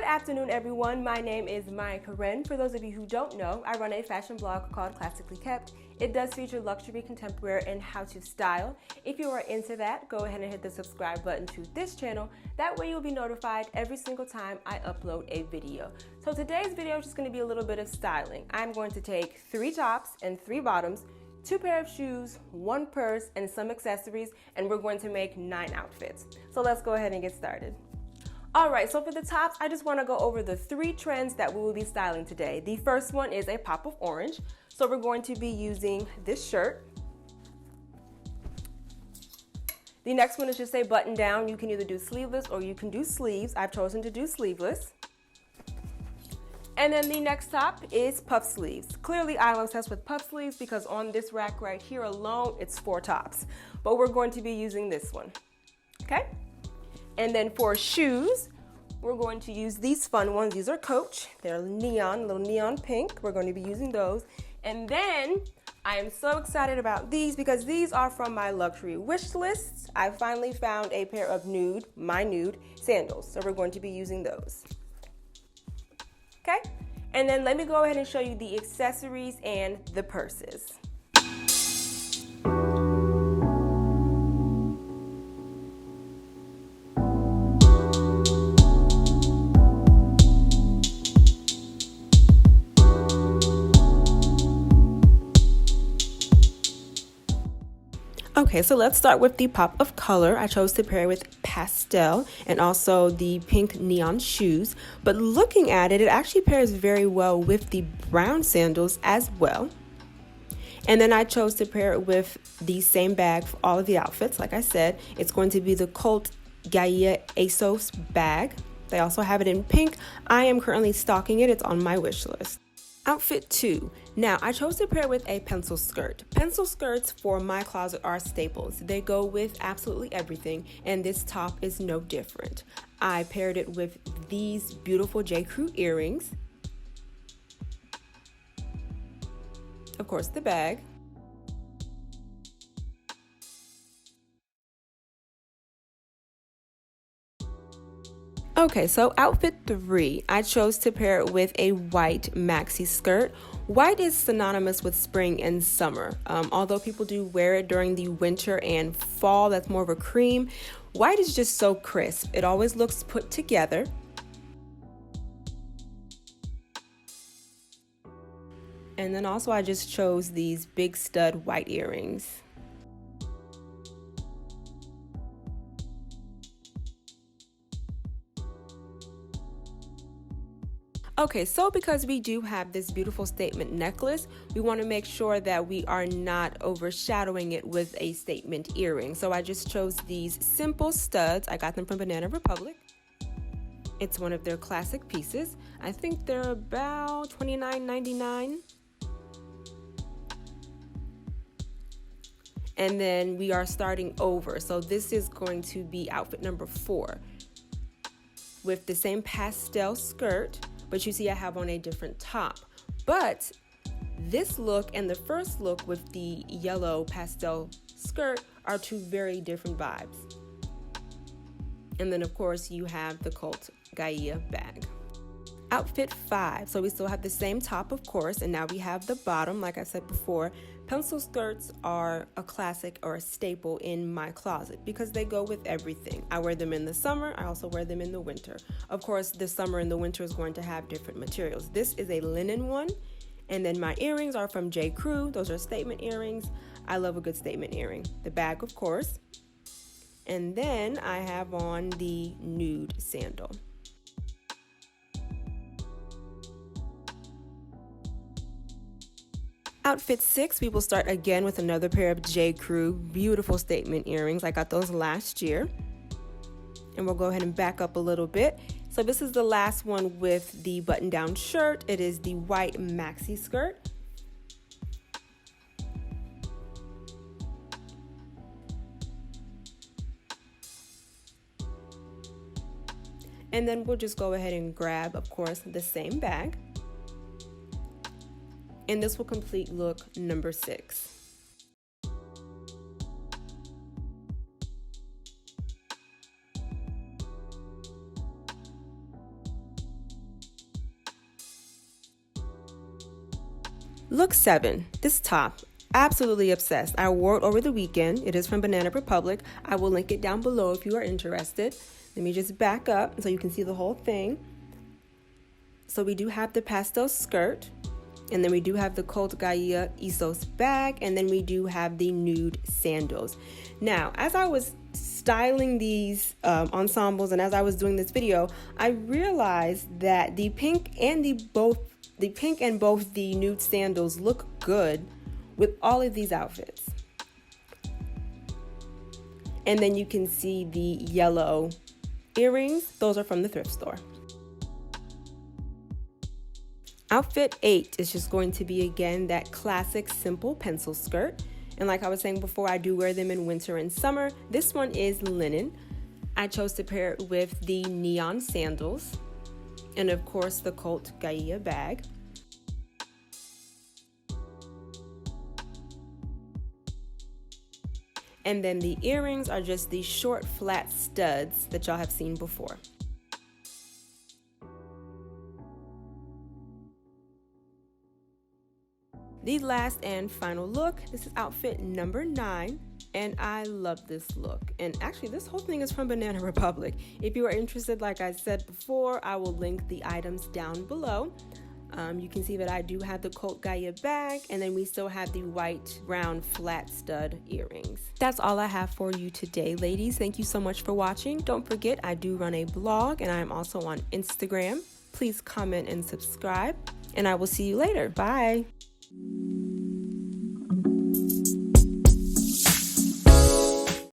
afternoon, everyone. My name is Maya Karen. For those of you who don't know, I run a fashion blog called Classically Kept. It does feature luxury, contemporary, and how to style. If you are into that, go ahead and hit the subscribe button to this channel. That way you'll be notified every single time I upload a video. So today's video is just going to be a little bit of styling. I'm going to take 3 tops and 3 bottoms, 2 pair of shoes, 1 purse, and some accessories, and we're going to make 9 outfits. So let's go ahead and get started. Alright, so for the tops, I just want to go over the 3 trends that we will be styling today. The first one is a pop of orange. So we're going to be using this shirt. The next one is just a button down. You can either do sleeveless or you can do sleeves. I've chosen to do sleeveless. And then the next top is puff sleeves. Clearly, I'm obsessed with puff sleeves because on this rack right here alone, it's 4 tops. But we're going to be using this one, okay? And then for shoes, we're going to use these fun ones. These are Coach. They're neon, little neon pink. We're going to be using those. And then I am so excited about these because these are from my luxury wish list. I finally found a pair of my nude sandals. So we're going to be using those. Okay? And then let me go ahead and show you the accessories and the purses. Okay, so let's start with the pop of color. I chose to pair with pastel and also the pink neon shoes. But looking at it, it actually pairs very well with the brown sandals as well. And then I chose to pair it with the same bag for all of the outfits. Like I said, it's going to be the Colt Gaia ASOS bag. They also have it in pink. I am currently stocking it. It's on my wish list. Outfit 2. Now, I chose to pair with a pencil skirt. Pencil skirts for my closet are staples. They go with absolutely everything, and this top is no different. I paired it with these beautiful J. Crew earrings. Of course, the bag. Okay, so outfit 3, I chose to pair it with a white maxi skirt. White is synonymous with spring and summer. Although people do wear it during the winter and fall, that's more of a cream. White is just so crisp. It always looks put together. And then also I just chose these big stud white earrings. Okay, so because we do have this beautiful statement necklace, we want to make sure that we are not overshadowing it with a statement earring. So I just chose these simple studs. I got them from Banana Republic. It's one of their classic pieces. I think they're about $29.99. And then we are starting over. So this is going to be outfit number 4 with the same pastel skirt. But you see I have on a different top. But this look and the first look with the yellow pastel skirt are 2 very different vibes. And then of course you have the Colt Gaia bag. Outfit 5. So we still have the same top, of course, and now we have the bottom. Like I said before, pencil skirts are a classic or a staple in my closet because they go with everything. I wear them in the summer. I also wear them in the winter. Of course, the summer and the winter is going to have different materials. This is a linen one. And then my earrings are from J. Crew. Those are statement earrings. I love a good statement earring. The bag, of course. And then I have on the nude sandal. Outfit 6, we will start again with another pair of J. Crew beautiful statement earrings. I got those last year. And we'll go ahead and back up a little bit. So this is the last one with the button-down shirt. It is the white maxi skirt. And then we'll just go ahead and grab, of course, the same bag. And this will complete look number 6. Look 7, this top. Absolutely obsessed. I wore it over the weekend. It is from Banana Republic. I will link it down below if you are interested. Let me just back up so you can see the whole thing. So we do have the pastel skirt, and then we do have the Cult Gaia Isos bag, and then we do have the nude sandals. Now, as I was styling these ensembles and as I was doing this video, I realized that the pink and both the nude sandals look good with all of these outfits. And then you can see the yellow earrings. Those are from the thrift store. Outfit 8 is just going to be, again, that classic simple pencil skirt. And like I was saying before, I do wear them in winter and summer. This one is linen. I chose to pair it with the neon sandals and, of course, the Cult Gaia bag. And then the earrings are just these short, flat studs that y'all have seen before. The last and final look, this is outfit number 9, and I love this look. And actually, this whole thing is from Banana Republic. If you are interested, like I said before, I will link the items down below. You can see that I do have the Cult Gaia bag, and then we still have the white round flat stud earrings. That's all I have for you today, ladies. Thank you so much for watching. Don't forget, I do run a blog, and I'm also on Instagram. Please comment and subscribe, and I will see you later. Bye.